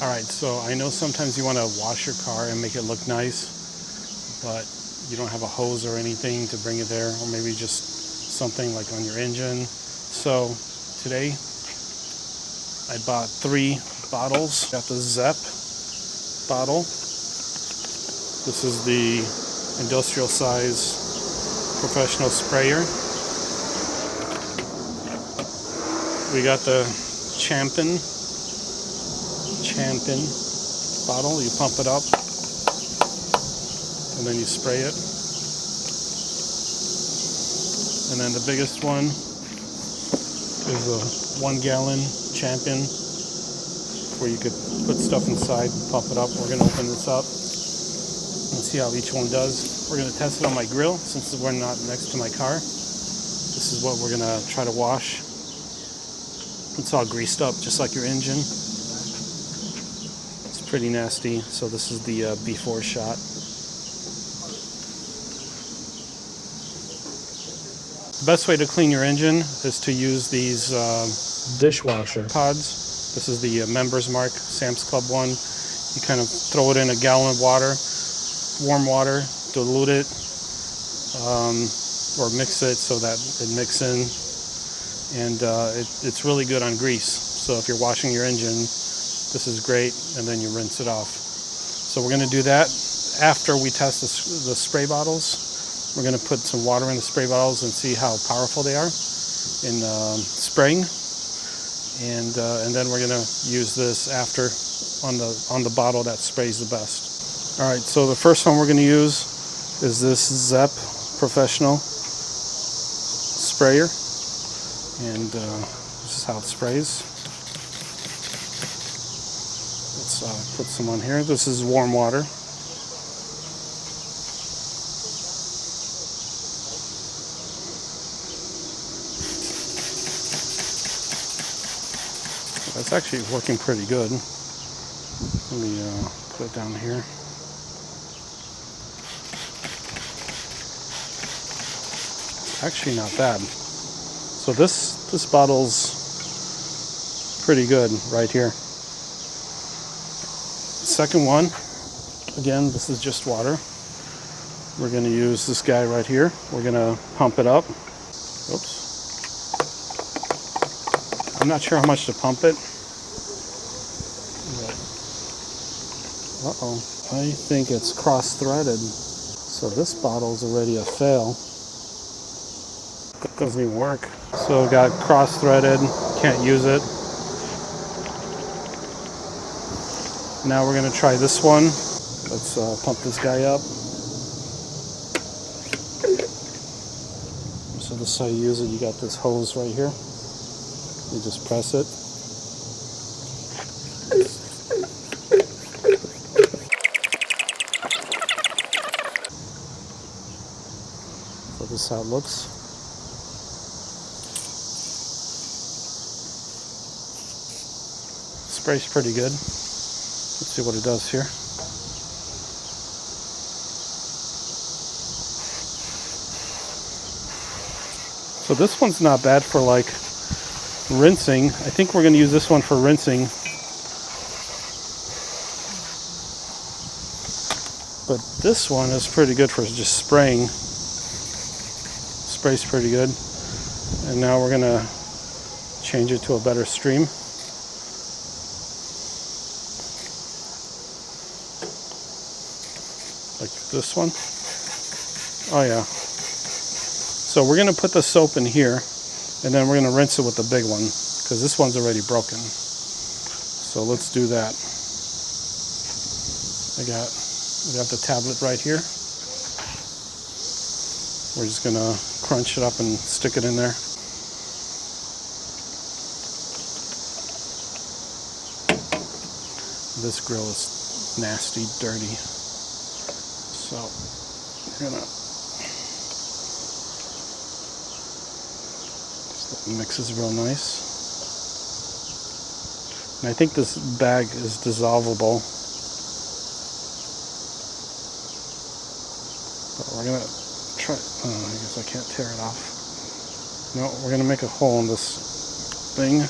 Alright, so I know sometimes you want to wash your car and make it look nice, but you don't have a hose or anything to bring it there, or maybe just something like on your engine. So today I bought 3 bottles. Got the Zep bottle. This is the industrial size professional sprayer. We got the Champion bottle. You pump it up and then you spray it. And then the biggest one is a 1 gallon Champion where you could put stuff inside and pump it up. We're going to open this up and see how each one does. We're going to test it on my grill since we're not next to my car. This is what we're going to try to wash. It's all greased up just like your engine. It's pretty nasty. So this is the before shot. The best way to clean your engine is to use these dishwasher pods. This is the Members Mark Sam's Club one. You kind of throw it in a gallon of water, warm water, dilute it, or mix it so that it mixes in. And it's really good on grease. So if you're washing your engine, this is great, and then you rinse it off. So we're going to do that after we test the spray bottles. We're going to put some water in the spray bottles and see how powerful they are in spraying, and then we're going to use this after on the bottle that sprays the best. All right, so the first one we're going to use is this Zep Professional sprayer, and this is how it sprays. Let's put some on here. This is warm water. It's actually working pretty good. Let me put it down here. Actually not bad. So this bottle's pretty good right here. Second one, again, this is just water. We're going to use this guy right here. We're going to pump it up. Oops. I'm not sure how much to pump it. Uh-oh. I think it's cross-threaded. So this bottle's already a fail. It doesn't even work. So it got cross-threaded. Can't use it. Now we're going to try this one. Let's pump this guy up. So this is how you use it. You got this hose right here. You just press it. So this is how it looks. Sprays pretty good. Let's see what it does here. So this one's not bad for like rinsing. I think we're going to use this one for rinsing. But this one is pretty good for just spraying. Sprays pretty good. And now we're going to change it to a better stream. Like this one. Oh yeah. So we're going to put the soap in here, and then we're going to rinse it with the big one, because this one's already broken. So let's do that. We got the tablet right here. We're just going to crunch it up and stick it in there. This grill is nasty, dirty. So we're going to mixes real nice. And I think this bag is dissolvable. But we're gonna try. Oh, I guess I can't tear it off. No, we're gonna make a hole in this thing.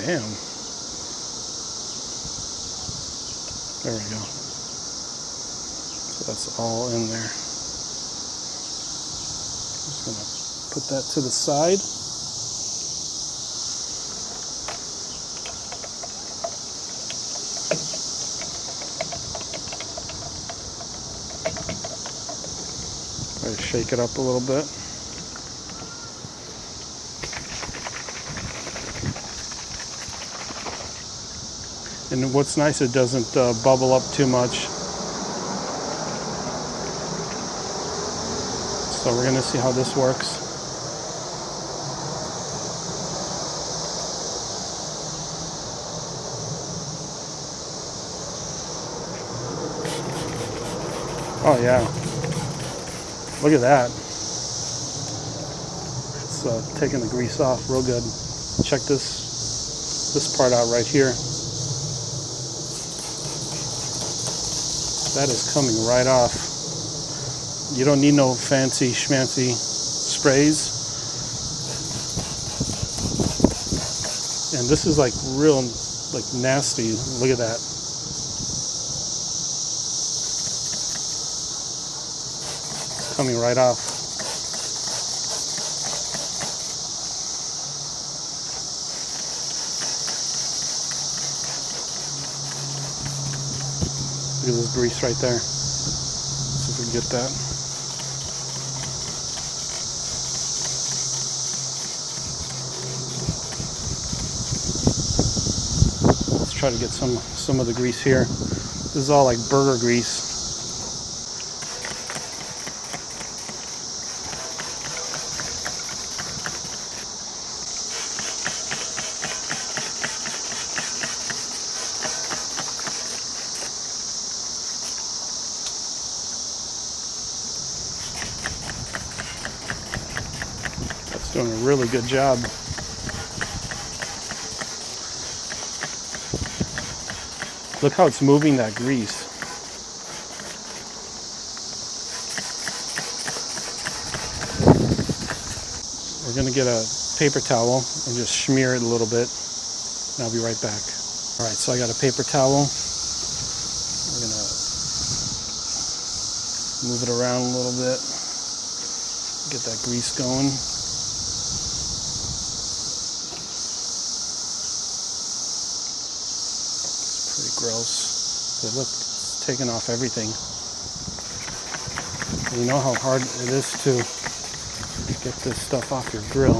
Damn. There we go. So that's all in there. Just gonna put that to the side. Try to shake it up a little bit. And what's nice, it doesn't bubble up too much. So we're gonna see how this works. Oh yeah, look at that. It's taking the grease off real good. Check this part out right here. That is coming right off. You don't need no fancy schmancy sprays. And this is like real, like nasty. Look at that. It's coming right off. Look at this grease right there. Let's see if we can get that. Let's try to get some of the grease here. This is all like burger grease. Doing a really good job. Look how it's moving that grease. We're going to get a paper towel and just smear it a little bit, and I'll be right back. All right, so I got a paper towel. We're going to move it around a little bit, get that grease going. Gross, but look, it's taking off everything. You know how hard it is to get this stuff off your grill.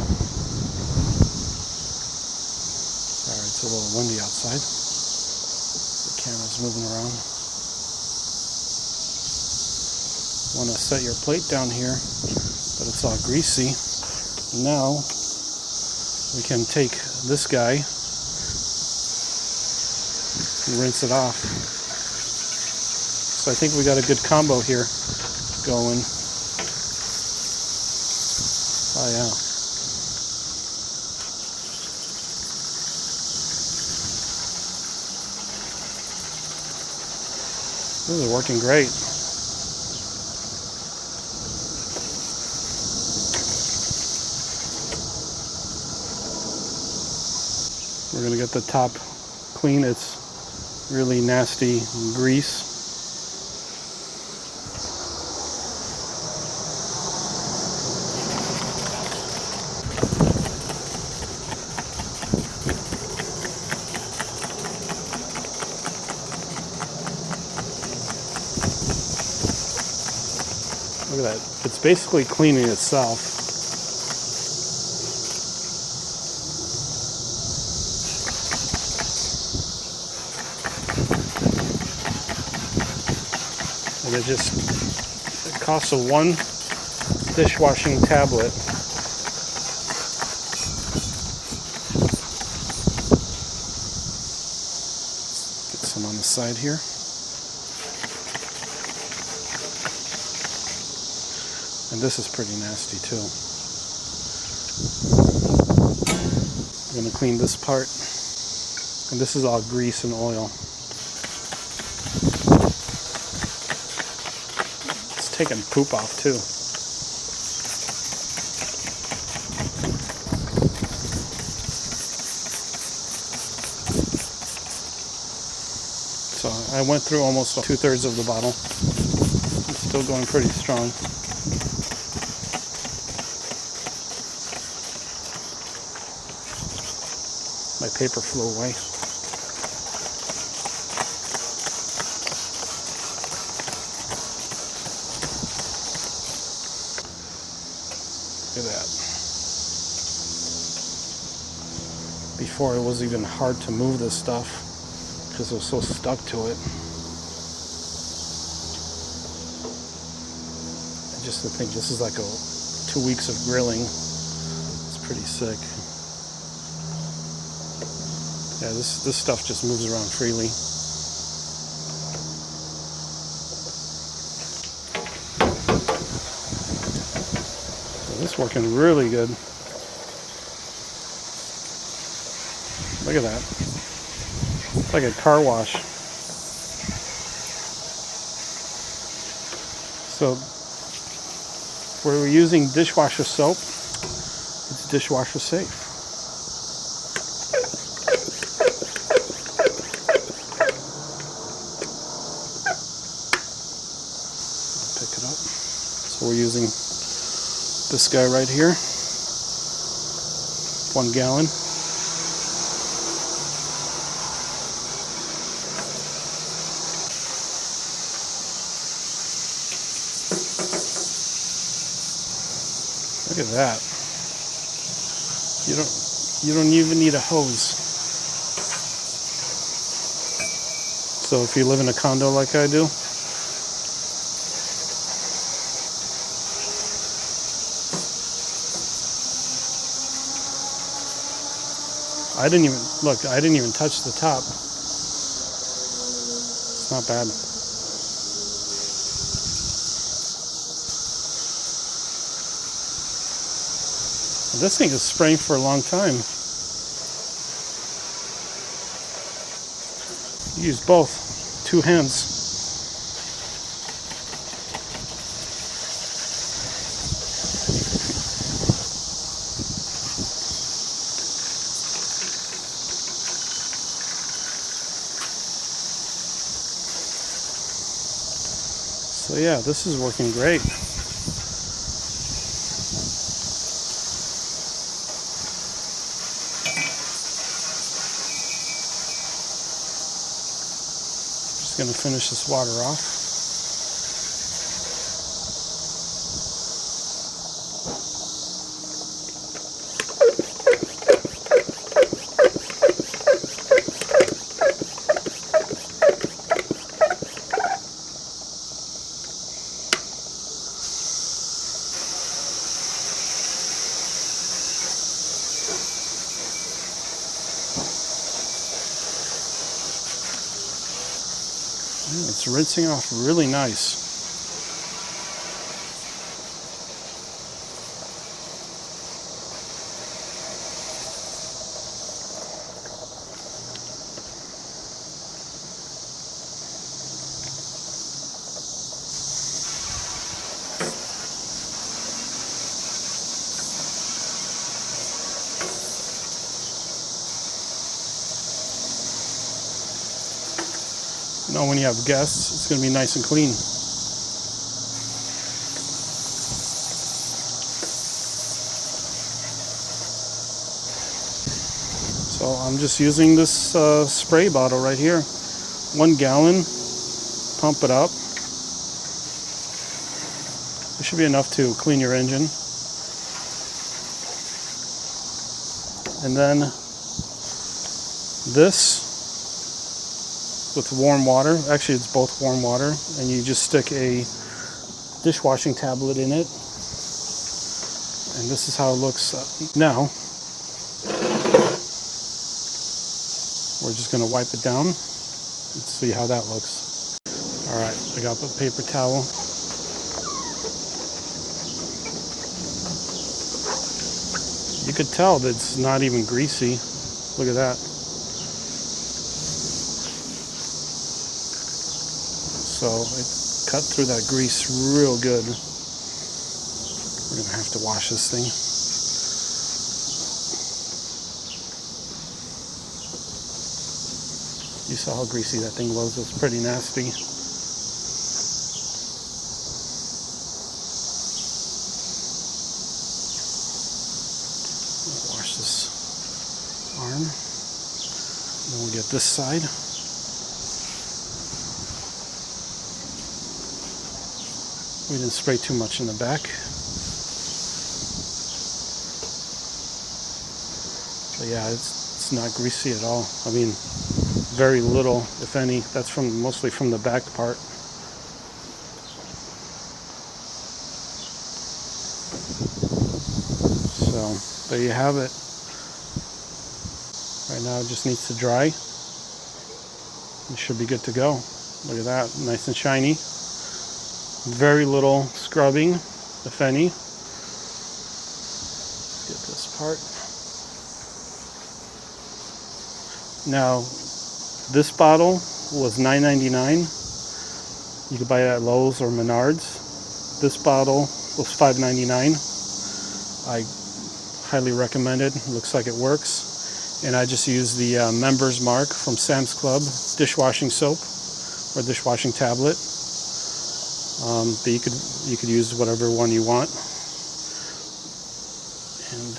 Sorry, it's a little windy outside. The camera's moving around. Want to set your plate down here, but it's all greasy. Now we can take this guy, rinse it off. So I think we got a good combo here going. Oh yeah. This is working great. We're gonna get the top clean. It's really nasty grease. Look at that. It's basically cleaning itself. And it costs a one dishwashing tablet. Get some on the side here. And this is pretty nasty too. I'm going to clean this part. And this is all grease and oil. Taking poop off too. So I went through almost 2/3 of the bottle. It's still going pretty strong. My paper flew away. Look at that. Before it was even hard to move this stuff because it was so stuck to it. Just to think this is like 2 weeks of grilling. It's pretty sick. Yeah, this stuff just moves around freely. So this is working really good. Look at that. It's like a car wash. So if we're using dishwasher soap, it's dishwasher safe. Pick it up. So we're using this guy right here, 1 gallon. Look at that. You don't even need a hose. So if you live in a condo like I do, I didn't even touch the top. It's not bad. This thing is spraying for a long time. You use both, 2 hands. So yeah, this is working great. Just going to finish this water off. It's rinsing off really nice. You know, when you have guests, it's going to be nice and clean. So I'm just using this spray bottle right here. 1 gallon. Pump it up. It should be enough to clean your engine. And then this with warm water. Actually, it's both warm water, and you just stick a dishwashing tablet in it. And this is how it looks now. We're just going to wipe it down. Let's see how that looks. All right, I got the paper towel. You could tell that it's not even greasy. Look at that. So it cut through that grease real good. We're gonna have to wash this thing. You saw how greasy that thing was. It was pretty nasty. Wash this arm. Then we'll get this side. We didn't spray too much in the back. But yeah, it's not greasy at all. I mean, very little, if any. That's mostly from the back part. So there you have it. Right now it just needs to dry. It should be good to go. Look at that, nice and shiny. Very little scrubbing, if any. Get this part. Now, this bottle was $9.99. You could buy it at Lowe's or Menards. This bottle was $5.99. I highly recommend it. Looks like it works. And I just use the Members Mark from Sam's Club dishwashing soap or dishwashing tablet. But you could use whatever one you want. And